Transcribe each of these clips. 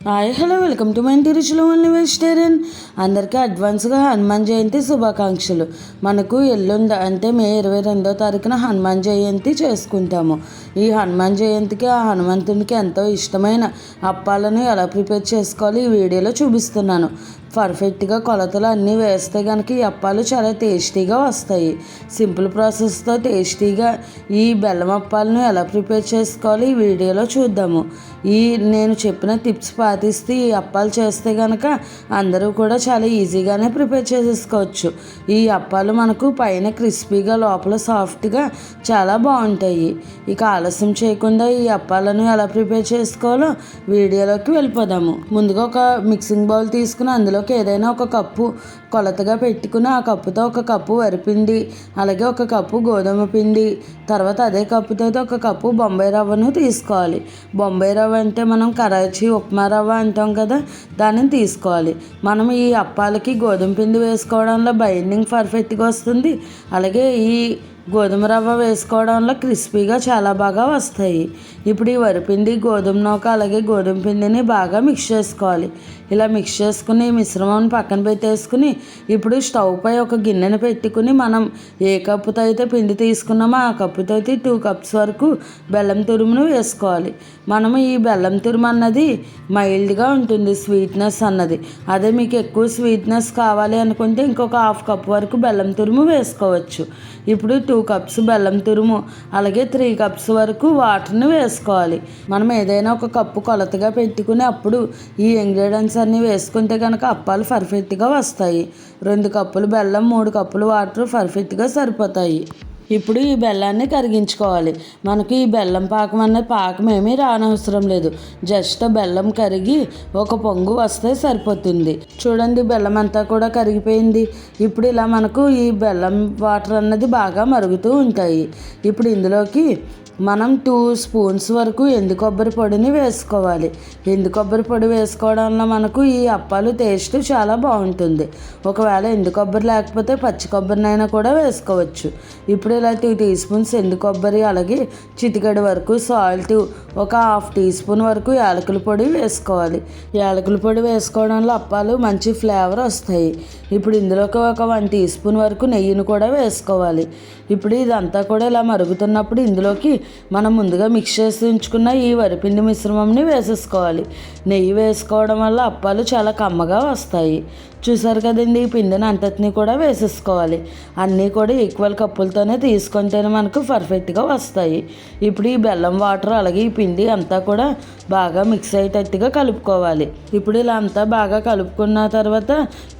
Hi hello welcome to my ఇంటి రుచులు only vegetarian. అందరికీ అడ్వాన్స్గా హనుమాన్ జయంతి శుభాకాంక్షలు. మనకు ఎల్లుండి అంటే మే 22వ తారీఖున హనుమాన్ జయంతి చేసుకుంటాము. ఈ హనుమాన్ జయంతికి ఆ హనుమంతునికి ఎంతో ఇష్టమైన అప్పాలను ఎలా ప్రిపేర్ చేసుకోవాలి ఈ వీడియోలో చూపిస్తున్నాను. పర్ఫెక్ట్గా కొలతలు అన్నీ వేస్తే కనుక ఈ అప్పాలు చాలా టేస్టీగా వస్తాయి. సింపుల్ ప్రాసెస్తో టేస్టీగా ఈ బెల్లం అప్పాలను ఎలా ప్రిపేర్ చేసుకోవాలి ఈ వీడియోలో చూద్దాము. నేను చెప్పిన టిప్స్ పాటిస్తే ఈ అప్పాలు చేస్తే కనుక అందరూ కూడా చాలా ఈజీగానే ప్రిపేర్ చేసేసుకోవచ్చు. ఈ అప్పాలు మనకు పైన క్రిస్పీగా లోపల సాఫ్ట్గా చాలా బాగుంటాయి. ఇక ఆలస్యం చేయకుండా ఈ అప్పాలను ఎలా ప్రిపేర్ చేసుకోవాలో వీడియోలోకి వెళ్ళిపోదాము. ముందుగా ఒక మిక్సింగ్ బౌల్ తీసుకుని అందులోకి ఏదైనా ఒక కప్పు కొలతగా పెట్టుకుని ఆ కప్పుతో ఒక కప్పు వరిపిండి, అలాగే ఒక కప్పు గోధుమ పిండి, తర్వాత అదే కప్పుతో ఒక కప్పు బొంబాయి రవ్వను తీసుకోవాలి. బొంబాయి రవ్వ అంటే మనం కరాచీ ఉప్మా రవ్వ అంటాం కదా, దానిని తీసుకోవాలి. మనం ఈ అప్పాలకి గోధుమ పిండి వేసుకోవడంలో బైండింగ్ పర్ఫెక్ట్గా వస్తుంది. అలాగే ఈ గోధుమ రవ్వ వేసుకోవడంలో క్రిస్పీగా చాలా బాగా వస్తాయి. ఇప్పుడు ఈ వరిపిండి, గోధుమ నూక, అలాగే గోధుమ పిండిని బాగా మిక్స్ చేసుకోవాలి. ఇలా మిక్స్ చేసుకుని మిశ్రమం పక్కన పెట్టేసుకుని ఇప్పుడు స్టవ్ పై ఒక గిన్నెను పెట్టుకుని మనం ఏ కప్పుతో అయితే పిండి తీసుకున్నామో ఆ కప్పుతో 2 కప్స్ వరకు బెల్లం తురుమును వేసుకోవాలి. మనము ఈ బెల్లం తురుము అన్నది మైల్డ్గా ఉంటుంది, స్వీట్నెస్ అన్నది. అదే మీకు ఎక్కువ స్వీట్నెస్ కావాలి అనుకుంటే ఇంకొక హాఫ్ కప్ వరకు బెల్లం తురుము వేసుకోవచ్చు. ఇప్పుడు 2 కప్స్ బెల్లం తురుము, అలాగే 3 కప్స్ వరకు వాటర్ని వేసుకోవాలి. మనం ఏదైనా ఒక కప్పు కొలతగా పెట్టుకుని అప్పుడు ఈ ఇంగ్రీడియంట్స్ అన్నీ వేసుకుంటే కనుక అప్పాలు పర్ఫెక్ట్గా వస్తాయి. 2 కప్పులు బెల్లం, 3 కప్పులు వాటర్ పర్ఫెక్ట్గా సరిపోతాయి. ఇప్పుడు ఈ బెల్లాన్ని కరిగించుకోవాలి. మనకి ఈ బెల్లం పాకం అనే పాకం ఏమీ రానవసరం లేదు. జస్ట్ బెల్లం కరిగి ఒక పొంగు వస్తే సరిపోతుంది. చూడండి, బెల్లం అంతా కూడా కరిగిపోయింది. ఇప్పుడు ఇలా మనకు ఈ బెల్లం వాటర్ అన్నది బాగా మరుగుతూ ఉంటాయి. ఇప్పుడు ఇందులోకి మనం 2 స్పూన్స్ వరకు ఎండు కొబ్బరి పొడిని వేసుకోవాలి. ఎండు కొబ్బరి పొడి వేసుకోవడం వల్ల మనకు ఈ అప్పాలు టేస్ట్ చాలా బాగుంటుంది. ఒకవేళ ఎండు కొబ్బరి లేకపోతే పచ్చి కొబ్బరినైనా కూడా వేసుకోవచ్చు. ఇప్పుడు ఇలా 2 టీ స్పూన్స్ ఎండు కొబ్బరి, అలాగే చిటికెడు వరకు సాల్ట్, ఒక హాఫ్ టీ స్పూన్ వరకు యాలకుల పొడి వేసుకోవాలి. యాలకుల పొడి వేసుకోవడం వల్ల అప్పాలు మంచి ఫ్లేవర్ వస్తాయి. ఇప్పుడు ఇందులోకి ఒక 1 టీ స్పూన్ వరకు నెయ్యిని కూడా వేసుకోవాలి. ఇప్పుడు ఇదంతా కూడా ఇలా మరుగుతున్నప్పుడు ఇందులోకి మనం ముందుగా మిక్స్ చేసి ఉంచుకున్న ఈ వరిపిండి మిశ్రమంని వేసేసుకోవాలి. నెయ్యి వేసుకోవడం వల్ల అప్పాలు చాలా కమ్మగా వస్తాయి. చూసారు కదండి, ఈ పిండిని అంతటినీ కూడా వేసేసుకోవాలి. అన్నీ కూడా ఈక్వల్ కప్పులతోనే తీసుకుంటేనే మనకు పర్ఫెక్ట్గా వస్తాయి. ఇప్పుడు ఈ బెల్లం వాటర్ అలాగే ఈ పిండి అంతా కూడా బాగా మిక్స్ అయ్యేటట్టుగా కలుపుకోవాలి. ఇప్పుడు ఇలా అంతా బాగా కలుపుకున్న తర్వాత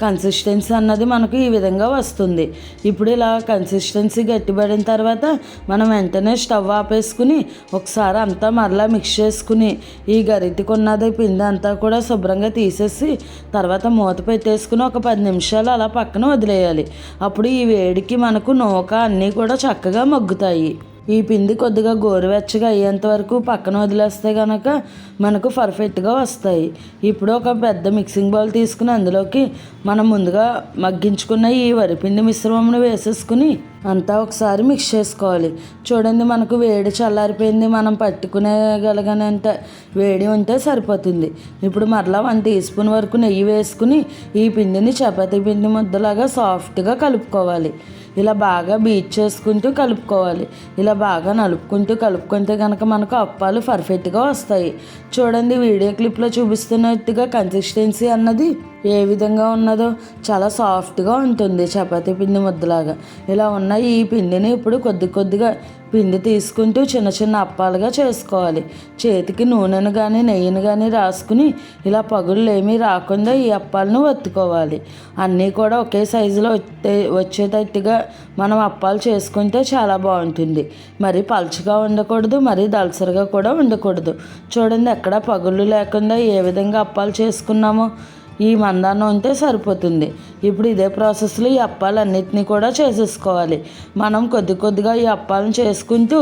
కన్సిస్టెన్సీ అన్నది మనకు ఈ విధంగా వస్తుంది. ఇప్పుడు ఇలా కన్సిస్టెన్సీ గట్టిపడిన తర్వాత మనం వెంటనే స్టవ్ ఆపేసుకుని ఒకసారి అంతా మరలా మిక్స్ చేసుకుని ఈ గరిటెకున్నది పిండి అంతా కూడా శుభ్రంగా తీసేసి తర్వాత మూత పెట్టేసుకుని ఒక 10 నిమిషాలు అలా పక్కన వదిలేయాలి. అప్పుడు ఈ వేడికి మనకు నూక అన్నీ కూడా చక్కగా మగ్గుతాయి. ఈ పిండి కొద్దిగా గోరువెచ్చగా అయ్యేంత వరకు పక్కన వదిలేస్తే కనుక మనకు పర్ఫెక్ట్గా వస్తాయి. ఇప్పుడు ఒక పెద్ద మిక్సింగ్ బౌల్ తీసుకుని అందులోకి మనం ముందుగా మగ్గించుకున్న ఈ వరిపిండి మిశ్రమంను వేసేసుకుని అంతా ఒకసారి మిక్స్ చేసుకోవాలి. చూడండి, మనకు వేడి చల్లారిపోయింది. మనం పట్టుకునేగలిగినంత వేడి ఉంటే సరిపోతుంది. ఇప్పుడు మరలా 1 టీ స్పూన్ వరకు నెయ్యి వేసుకుని ఈ పిండిని చపాతీ పిండి ముద్దలాగా సాఫ్ట్గా కలుపుకోవాలి. ఇలా బాగా బీట్ చేసుకుంటూ కలుపుకోవాలి. ఇలా బాగా కలుపుకుంటే కనుక మనకు అప్పాలు పర్ఫెక్ట్గా వస్తాయి. చూడండి, వీడియో క్లిప్లో చూపిస్తున్నట్టుగా కన్సిస్టెన్సీ అన్నది ఏ విధంగా ఉన్నదో చాలా సాఫ్ట్గా ఉంటుంది, చపాతీ పిండి ముద్దలాగా. ఇలా ఉన్న ఈ పిండిని ఇప్పుడు కొద్దిగా పిండి తీసుకుంటూ చిన్న చిన్న అప్పాలుగా చేసుకోవాలి. చేతికి నూనెను కానీ నెయ్యిని కానీ రాసుకుని ఇలా పగుళ్ళు ఏమీ రాకుండా ఈ అప్పాలను ఒత్తుకోవాలి. అన్నీ కూడా ఒకే సైజులో వచ్చేటట్టుగా మనం అప్పాలు చేసుకుంటే చాలా బాగుంటుంది. మరీ పలుచగా ఉండకూడదు, మరీ దళసరిగా కూడా ఉండకూడదు. చూడండి, ఎక్కడ పగుళ్ళు లేకుండా ఏ విధంగా అప్పాలు చేసుకున్నామో ఈ మందాన్ని ఉంటే సరిపోతుంది. ఇప్పుడు ఇదే ప్రాసెస్లో ఈ అప్పాలన్నిటినీ కూడా చేసేసుకోవాలి. మనం కొద్దిగా ఈ అప్పాలను చేసుకుంటూ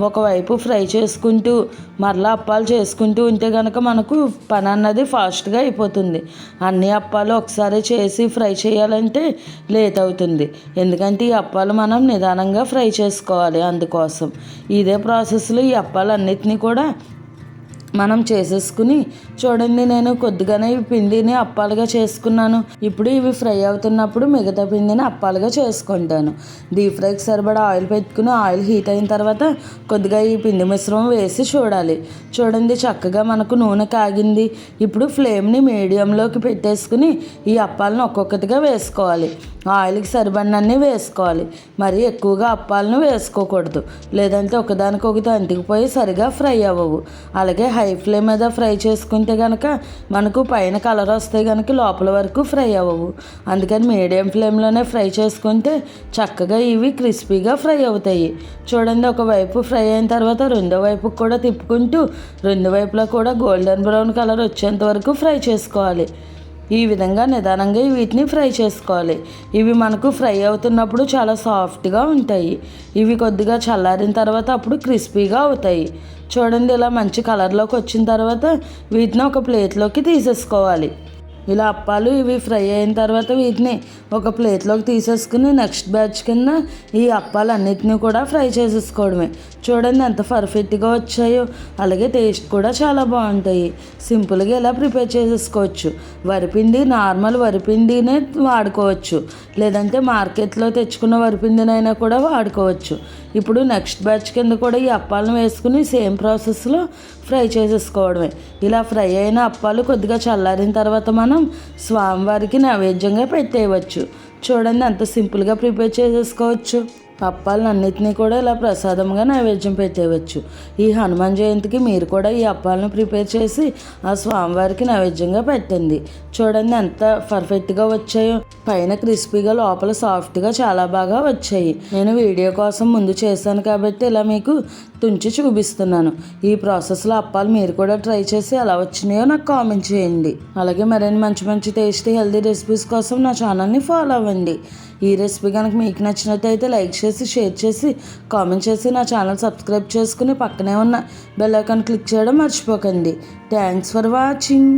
ఒకవైపు ఫ్రై చేసుకుంటూ మరలా అప్పాలు చేసుకుంటూ ఉంటే కనుక మనకు పని అన్నది ఫాస్ట్గా అయిపోతుంది. అన్ని అప్పాలు ఒకసారి చేసి ఫ్రై చేయాలంటే లేట్ అవుతుంది. ఎందుకంటే ఈ అప్పాలు మనం నిదానంగా ఫ్రై చేసుకోవాలి. అందుకోసం ఇదే ప్రాసెస్లో ఈ అప్పాలన్నిటినీ కూడా మనం చేసేసుకుని చూడండి, నేను కొద్దిగానే ఈ పిండిని అప్పాలుగా చేసుకున్నాను. ఇప్పుడు ఇవి ఫ్రై అవుతున్నప్పుడు మిగతా పిండిని అప్పాలుగా చేసుకుంటాను. డీప్ ఫ్రైకి సరిపడా ఆయిల్ పెట్టుకుని ఆయిల్ హీట్ అయిన తర్వాత కొద్దిగా ఈ పిండి మిశ్రమం వేసి చూడాలి. చూడండి, చక్కగా మనకు నూనె కాగింది. ఇప్పుడు ఫ్లేమ్ని మీడియంలోకి పెట్టేసుకుని ఈ అప్పాలను ఒక్కొక్కటిగా వేసుకోవాలి. ఆయిల్కి సరిపడినన్ని వేసుకోవాలి. మరీ ఎక్కువగా అప్పాలను వేసుకోకూడదు, లేదంటే ఒకదానికొకటి అంటికిపోయి సరిగా ఫ్రై అవ్వవు. అలాగే హై ఫ్లేమ్ మీద ఫ్రై చేసుకుంటే కనుక మనకు పైన కలర్ వస్తే కనుక లోపల వరకు ఫ్రై అవ్వవు. అందుకని మీడియం ఫ్లేమ్లోనే ఫ్రై చేసుకుంటే చక్కగా ఇవి క్రిస్పీగా ఫ్రై అవుతాయి. చూడండి, ఒకవైపు ఫ్రై అయిన తర్వాత రెండో వైపుకి కూడా తిప్పుకుంటూ రెండు వైపులా కూడా గోల్డెన్ బ్రౌన్ కలర్ వచ్చేంత వరకు ఫ్రై చేసుకోవాలి. ఈ విధంగా నిదానంగా వీటిని ఫ్రై చేసుకోవాలి. ఇవి మనకు ఫ్రై అవుతున్నప్పుడు చాలా సాఫ్ట్గా ఉంటాయి. ఇవి కొద్దిగా చల్లారిన తర్వాత అప్పుడు క్రిస్పీగా అవుతాయి. చూడండి, ఇలా మంచి కలర్లోకి వచ్చిన తర్వాత వీటిని ఒక ప్లేట్లోకి తీసేసుకోవాలి. ఇలా అప్పాలు ఇవి ఫ్రై అయిన తర్వాత వీటిని ఒక ప్లేట్లోకి తీసేసుకుని నెక్స్ట్ బ్యాచ్ కింద ఈ అప్పాలన్నిటినీ కూడా ఫ్రై చేసేసుకోవడమే. చూడండి ఎంత పర్ఫెక్ట్గా వచ్చాయో. అలాగే టేస్ట్ కూడా చాలా బాగుంటాయి. సింపుల్గా ఇలా ప్రిపేర్ చేసేసుకోవచ్చు. వరిపిండి, నార్మల్ వరిపిండినే వాడుకోవచ్చు, లేదంటే మార్కెట్లో తెచ్చుకున్న వరిపిండినైనా కూడా వాడుకోవచ్చు. ఇప్పుడు నెక్స్ట్ బ్యాచ్ కింద కూడా ఈ అప్పాలను వేసుకుని సేమ్ ప్రాసెస్లో ఫ్రై చేసేసుకోవడమే. ఇలా ఫ్రై అయిన అప్పాలు కొద్దిగా చల్లారిన తర్వాత మనం స్వామివారికి నైవేద్యంగా పెట్టేయవచ్చు. చూడండి ఎంత సింపుల్గా ప్రిపేర్ చేసేసుకోవచ్చు. అప్పాలన్నిటినీ కూడా ఇలా ప్రసాదంగా నైవేద్యం పెట్టేయవచ్చు. ఈ హనుమాన్ జయంతికి మీరు కూడా ఈ అప్పాలను ప్రిపేర్ చేసి ఆ స్వామివారికి నైవేద్యంగా పెట్టండి. చూడండి ఎంత పర్ఫెక్ట్గా వచ్చాయో. పైన క్రిస్పీగా లోపల సాఫ్ట్గా చాలా బాగా వచ్చాయి. నేను వీడియో కోసం ముందు చేశాను కాబట్టి ఇలా మీకు తుంచి చూపిస్తున్నాను. ఈ ప్రాసెస్లో అప్పాలు మీరు కూడా ట్రై చేసి ఎలా వచ్చినాయో నాకు కామెంట్ చేయండి. అలాగే మరిన్ని మంచి మంచి టేస్టీ హెల్తీ రెసిపీస్ కోసం నా ఛానల్ని ఫాలో అవ్వండి. ఈ రెసిపీ కనుక మీకు నచ్చినట్టయితే లైక్ చేసి, షేర్ చేసి, కామెంట్ చేసి నా ఛానల్ సబ్స్క్రైబ్ చేసుకుని పక్కనే ఉన్న బెల్ ఐకాన్ క్లిక్ చేయడం మర్చిపోకండి. Thanks for watching.